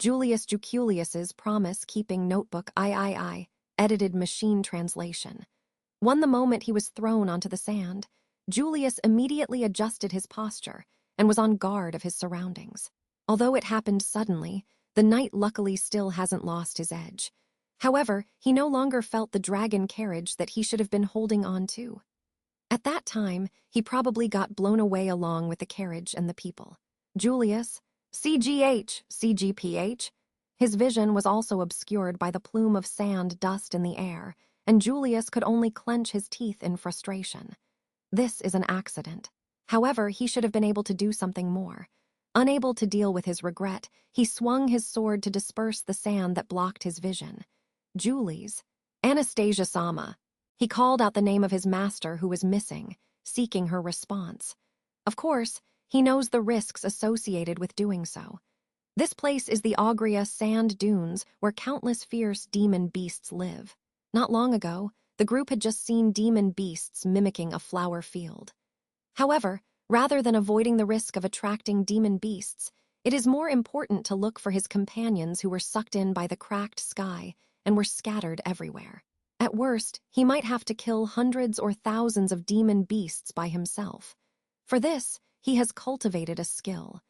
Julius Juukulius's promise-keeping notebook III, edited machine translation. Won the moment he was thrown onto the sand, Julius immediately adjusted his posture and was on guard of his surroundings. Although it happened suddenly, the knight luckily still hasn't lost his edge. However, he no longer felt the dragon carriage that he should have been holding on to. At that time, he probably got blown away along with the carriage and the people. Julius, CGPH. His vision was also obscured by the plume of sand dust in the air, and Julius could only clench his teeth in frustration. This is an accident. However, he should have been able to do something more. Unable to deal with his regret, he swung his sword to disperse the sand that blocked his vision. Julius, Anastasia-sama. He called out the name of his master who was missing, seeking her response. Of course, he knows the risks associated with doing so. This place is the Augria sand dunes where countless fierce demon beasts live. Not long ago, the group had just seen demon beasts mimicking a flower field. However, rather than avoiding the risk of attracting demon beasts, it is more important to look for his companions who were sucked in by the cracked sky and were scattered everywhere. At worst, he might have to kill hundreds or thousands of demon beasts by himself. For this, he has cultivated a skill.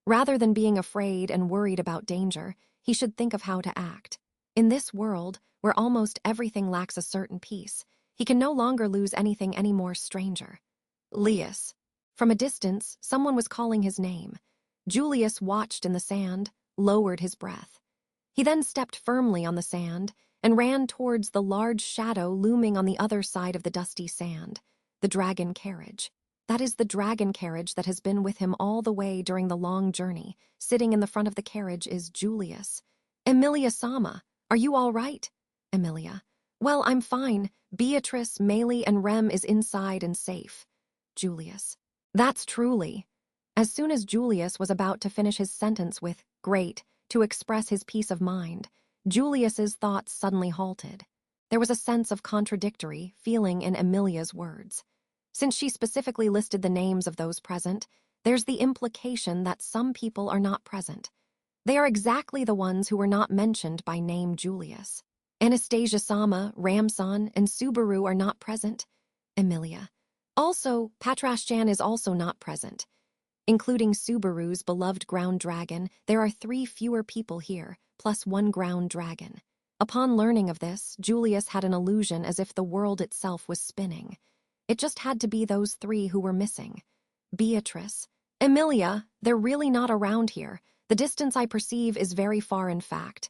Rather than being afraid and worried about danger, he should think of how to act. In this world, where almost everything lacks a certain piece, he can no longer lose anything any more stranger. Julius. From a distance, someone was calling his name. Julius watched in the sand, lowered his breath. He then stepped firmly on the sand and ran towards the large shadow looming on the other side of the dusty sand, the dragon carriage. That is the dragon carriage that has been with him all the way during the long journey. Sitting in the front of the carriage is Julius. Emilia-sama, are you all right? Emilia. Well, I'm fine. Beatrice, Meili, and Rem is inside and safe. Julius. That's truly. As soon as Julius was about to finish his sentence with great to express his peace of mind, Julius's thoughts suddenly halted. There was a sense of contradictory feeling in Emilia's words. Since she specifically listed the names of those present, there's the implication that some people are not present. They are exactly the ones who were not mentioned by name Julius. Anastasia-sama, Ramson, and Subaru are not present. Emilia. Also, Patrashjan is also not present. Including Subaru's beloved ground dragon, there are 3 fewer people here, plus 1 ground dragon. Upon learning of this, Julius had an illusion as if the world itself was spinning. It just had to be those 3 who were missing. Beatrice. Emilia, they're really not around here. The distance I perceive is very far in fact.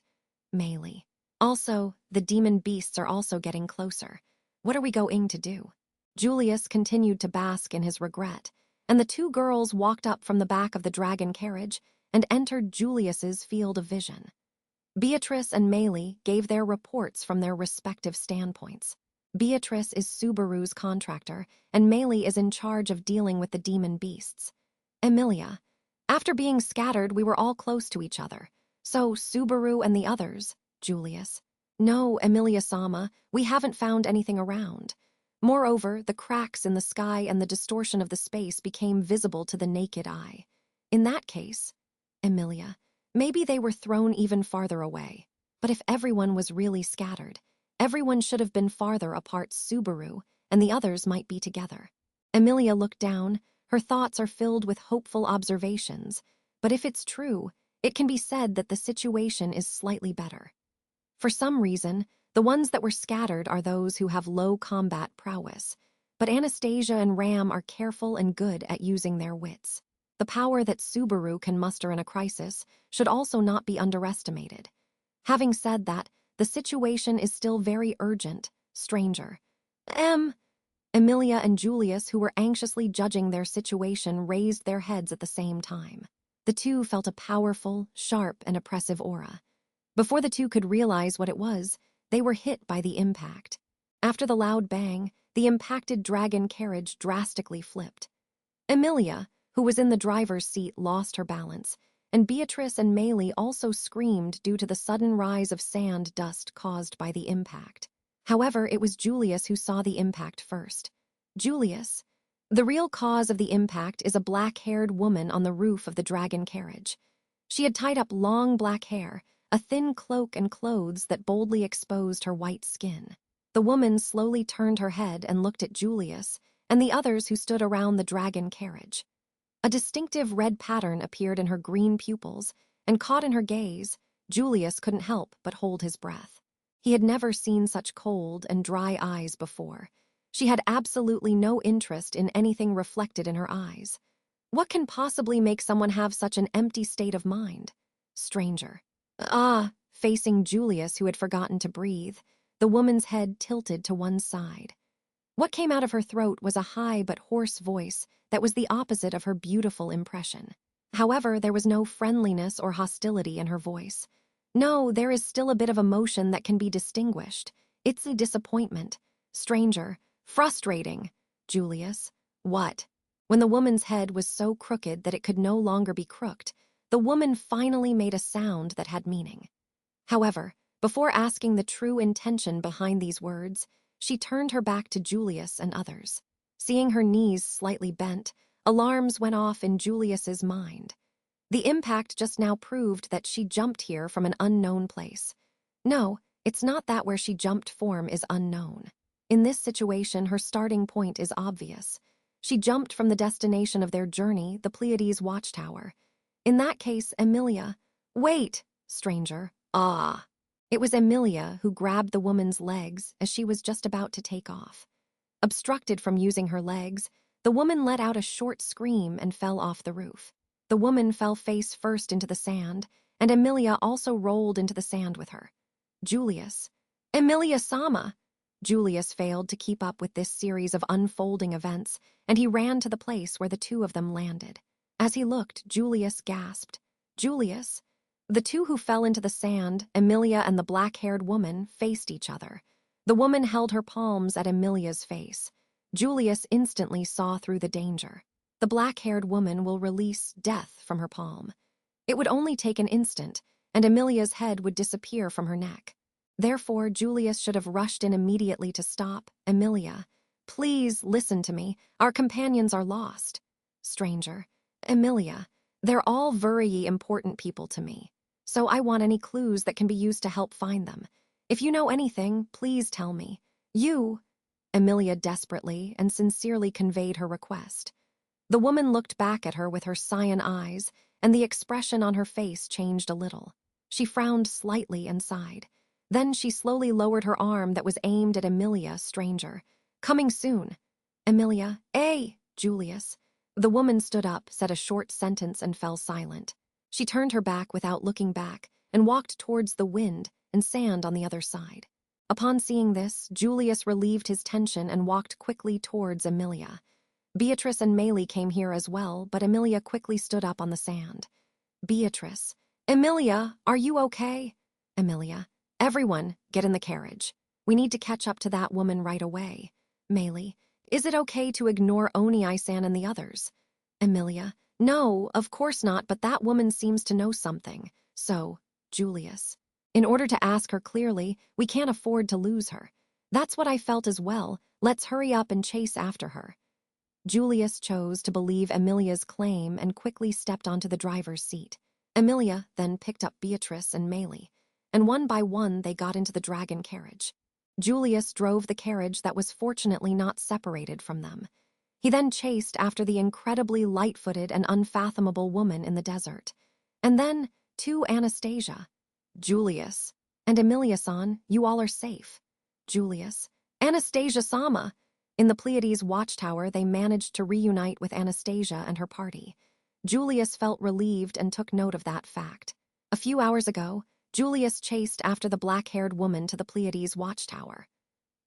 Meili. Also, the demon beasts are also getting closer. What are we going to do? Julius continued to bask in his regret, and the 2 girls walked up from the back of the dragon carriage and entered Julius's field of vision. Beatrice and Meili gave their reports from their respective standpoints. Beatrice is Subaru's contractor, and Meili is in charge of dealing with the demon beasts. Emilia. After being scattered, we were all close to each other. So, Subaru and the others. Julius. No, Emilia-sama, we haven't found anything around. Moreover, the cracks in the sky and the distortion of the space became visible to the naked eye. In that case, Emilia, maybe they were thrown even farther away. But if everyone was really scattered, everyone should have been farther apart. Subaru and the others might be together. Emilia looked down. Her thoughts are filled with hopeful observations. But if it's true, it can be said that the situation is slightly better. For some reason, the ones that were scattered are those who have low combat prowess. But Anastasia and Ram are careful and good at using their wits. The power that Subaru can muster in a crisis should also not be underestimated. Having said that, the situation is still very urgent. Stranger. Emilia and Julius, who were anxiously judging their situation, raised their heads at the same time. The 2 felt a powerful, sharp, and oppressive aura. Before the 2 could realize what it was, they were hit by the impact. After the loud bang, the impacted dragon carriage drastically flipped. Emilia, who was in the driver's seat, lost her balance, and Beatrice and Meili also screamed due to the sudden rise of sand dust caused by the impact. However, it was Julius who saw the impact first. Julius. The real cause of the impact is a black-haired woman on the roof of the dragon carriage. She had tied up long black hair, a thin cloak and clothes that boldly exposed her white skin. The woman slowly turned her head and looked at Julius and the others who stood around the dragon carriage. A distinctive red pattern appeared in her green pupils, and caught in her gaze, Julius couldn't help but hold his breath. He had never seen such cold and dry eyes before. She had absolutely no interest in anything reflected in her eyes. What can possibly make someone have such an empty state of mind? Stranger. Facing Julius, who had forgotten to breathe, the woman's head tilted to one side. What came out of her throat was a high but hoarse voice that was the opposite of her beautiful impression. However, there was no friendliness or hostility in her voice. No, there is still a bit of emotion that can be distinguished. It's a disappointment. Stranger. Frustrating. Julius. What? When the woman's head was so crooked that it could no longer be crooked, the woman finally made a sound that had meaning. However, before asking the true intention behind these words, she turned her back to Julius and others. Seeing her knees slightly bent, alarms went off in Julius's mind. The impact just now proved that she jumped here from an unknown place. No, it's not that where she jumped from is unknown. In this situation, her starting point is obvious. She jumped from the destination of their journey, the Pleiades watchtower. In that case, Emilia— Wait, stranger. It was Emilia who grabbed the woman's legs as she was just about to take off. Obstructed from using her legs, the woman let out a short scream and fell off the roof. The woman fell face first into the sand, and Emilia also rolled into the sand with her. Julius. Emilia-sama! Julius failed to keep up with this series of unfolding events, and he ran to the place where the two of them landed. As he looked, Julius gasped. Julius? The two who fell into the sand, Emilia and the black-haired woman, faced each other. The woman held her palms at Emilia's face. Julius instantly saw through the danger. The black-haired woman will release death from her palm. It would only take an instant, and Emilia's head would disappear from her neck. Therefore, Julius should have rushed in immediately to stop. Emilia, please listen to me. Our companions are lost. Stranger. Emilia, they're all very important people to me. So I want any clues that can be used to help find them. If you know anything, please tell me. Emilia desperately and sincerely conveyed her request. The woman looked back at her with her cyan eyes, and the expression on her face changed a little. She frowned slightly and sighed. Then she slowly lowered her arm that was aimed at Emilia, stranger. Coming soon. Emilia, Julius. The woman stood up, said a short sentence, and fell silent. She turned her back without looking back and walked towards the wind and sand on the other side. Upon seeing this, Julius relieved his tension and walked quickly towards Emilia. Beatrice and Maylie came here as well, but Emilia quickly stood up on the sand. Beatrice. Emilia, are you okay? Emilia. Everyone, get in the carriage. We need to catch up to that woman right away. Maylie. Is it okay to ignore Oni-san and the others? Emilia. No, of course not, but that woman seems to know something. So, Julius. In order to ask her clearly, we can't afford to lose her. That's what I felt as well. Let's hurry up and chase after her. Julius chose to believe Emilia's claim and quickly stepped onto the driver's seat. Emilia then picked up Beatrice and Maylie, and one by one they got into the dragon carriage. Julius drove the carriage that was fortunately not separated from them. He then chased after the incredibly light-footed and unfathomable woman in the desert. And then, to Anastasia. Julius. And Emilia-san, you all are safe. Julius. Anastasia-sama. In the Pleiades watchtower, they managed to reunite with Anastasia and her party. Julius felt relieved and took note of that fact. A few hours ago, Julius chased after the black-haired woman to the Pleiades watchtower.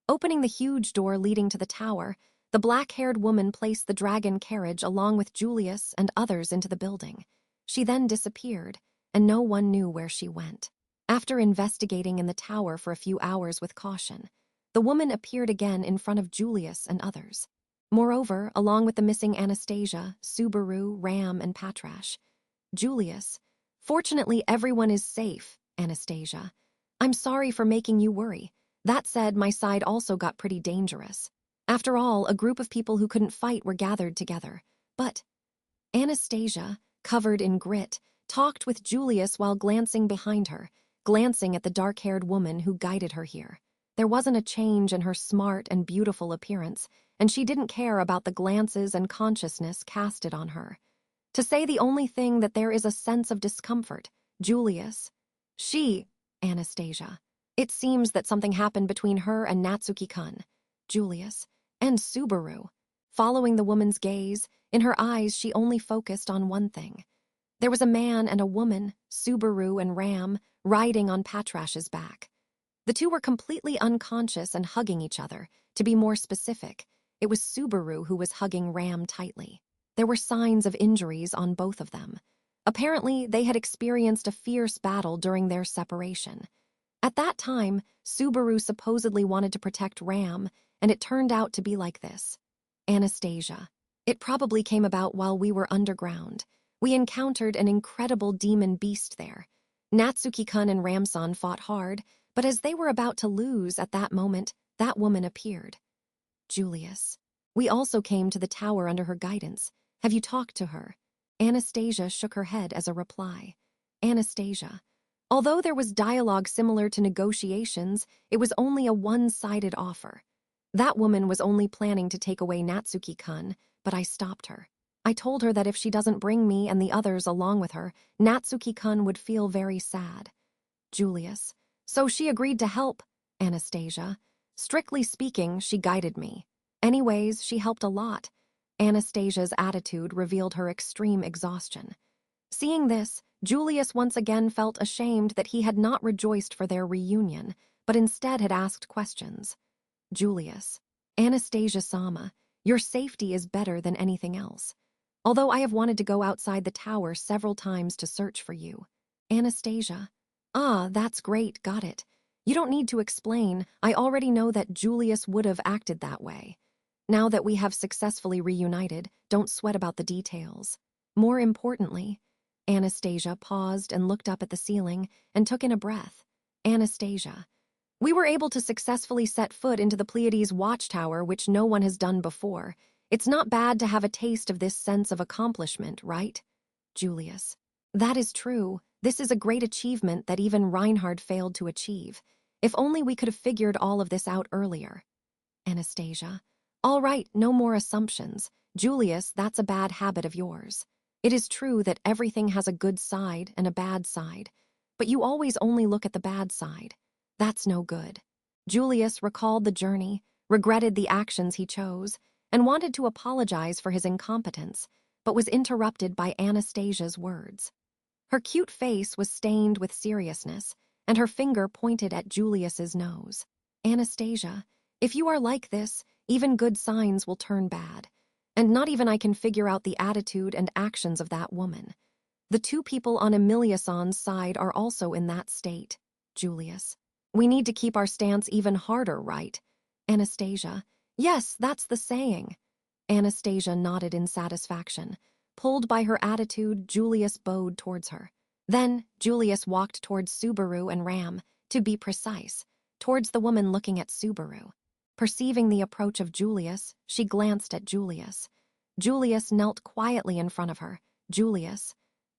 Opening the huge door leading to the tower, the black-haired woman placed the dragon carriage along with Julius and others into the building. She then disappeared, and no one knew where she went. After investigating in the tower for a few hours with caution, the woman appeared again in front of Julius and others. Moreover, along with the missing Anastasia, Subaru, Ram, and Patrash. Julius. Fortunately, everyone is safe, Anastasia. I'm sorry for making you worry. That said, my side also got pretty dangerous. After all, a group of people who couldn't fight were gathered together. But Anastasia, covered in grit, talked with Julius while glancing behind her, glancing at the dark-haired woman who guided her here. There wasn't a change in her smart and beautiful appearance, and she didn't care about the glances and consciousness casted on her. To say the only thing that there is a sense of discomfort, Julius. Anastasia. It seems that something happened between her and Natsuki-kun, Julius, and Subaru. Following the woman's gaze, in her eyes she only focused on one thing. There was a man and a woman, Subaru and Ram, riding on Patrash's back. The two were completely unconscious and hugging each other. To be more specific, it was Subaru who was hugging Ram tightly. There were signs of injuries on both of them. Apparently, they had experienced a fierce battle during their separation. At that time, Subaru supposedly wanted to protect Ram, and it turned out to be like this. Anastasia. It probably came about while we were underground. We encountered an incredible demon beast there. Natsuki-kun and Ramson fought hard, but as they were about to lose at that moment, that woman appeared. Julius. We also came to the tower under her guidance. Have you talked to her? Anastasia shook her head as a reply. Anastasia. Although there was dialogue similar to negotiations, it was only a one-sided offer. That woman was only planning to take away Natsuki-kun, but I stopped her. I told her that if she doesn't bring me and the others along with her, Natsuki-kun would feel very sad. Julius. So she agreed to help, Anastasia. Strictly speaking, she guided me. Anyways, she helped a lot. Anastasia's attitude revealed her extreme exhaustion. Seeing this, Julius once again felt ashamed that he had not rejoiced for their reunion, but instead had asked questions. Julius. Anastasia-sama, your safety is better than anything else. Although I have wanted to go outside the tower several times to search for you. Anastasia. Ah, that's great, got it. You don't need to explain, I already know that Julius would have acted that way. Now that we have successfully reunited, don't sweat about the details. More importantly, Anastasia paused and looked up at the ceiling and took in a breath. Anastasia. We were able to successfully set foot into the Pleiades watchtower, which no one has done before. It's not bad to have a taste of this sense of accomplishment, right? Julius. That is true. This is a great achievement that even Reinhard failed to achieve. If only we could have figured all of this out earlier. Anastasia. All right, no more assumptions. Julius, that's a bad habit of yours. It is true that everything has a good side and a bad side, but you always only look at the bad side. That's no good. Julius recalled the journey, regretted the actions he chose, and wanted to apologize for his incompetence, but was interrupted by Anastasia's words. Her cute face was stained with seriousness, and her finger pointed at Julius's nose. Anastasia, if you are like this, even good signs will turn bad, and not even I can figure out the attitude and actions of that woman. The two people on Emilia-san's side are also in that state. Julius. We need to keep our stance even harder, right? Anastasia. Yes, that's the saying. Anastasia nodded in satisfaction. Pulled by her attitude, Julius bowed towards her. Then, Julius walked towards Subaru and Ram, to be precise, towards the woman looking at Subaru. Perceiving the approach of Julius, she glanced at Julius. Julius knelt quietly in front of her. Julius.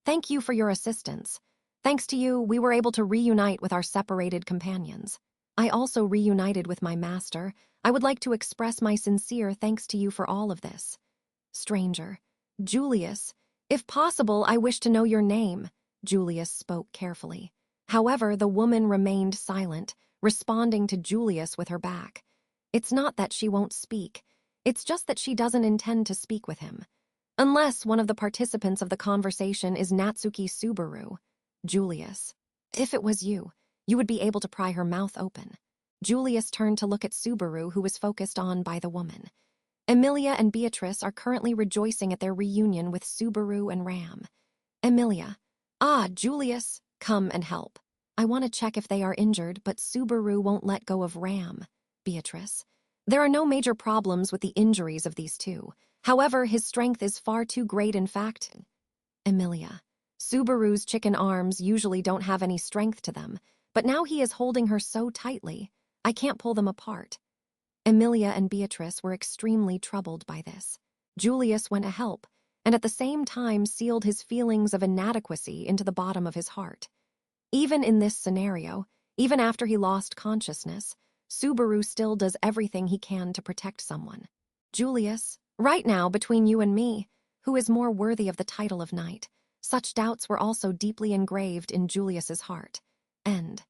Thank you for your assistance. Thanks to you, we were able to reunite with our separated companions. I also reunited with my master. I would like to express my sincere thanks to you for all of this. Stranger. Julius. If possible, I wish to know your name. Julius spoke carefully. However, the woman remained silent, responding to Julius with her back. It's not that she won't speak. It's just that she doesn't intend to speak with him. Unless one of the participants of the conversation is Natsuki Subaru. Julius. If it was you, you would be able to pry her mouth open. Julius turned to look at Subaru, who was focused on by the woman. Emilia and Beatrice are currently rejoicing at their reunion with Subaru and Ram. Emilia. Ah, Julius, come and help. I want to check if they are injured, but Subaru won't let go of Ram. Beatrice. There are no major problems with the injuries of these two. However, his strength is far too great in fact. Emilia. Subaru's chicken arms usually don't have any strength to them, but now he is holding her so tightly, I can't pull them apart. Emilia and Beatrice were extremely troubled by this. Julius went to help. and at the same time sealed his feelings of inadequacy into the bottom of his heart. Even in this scenario, even after he lost consciousness, Subaru still does everything he can to protect someone. Julius, right now between you and me, who is more worthy of the title of knight? Such doubts were also deeply engraved in Julius's heart. End.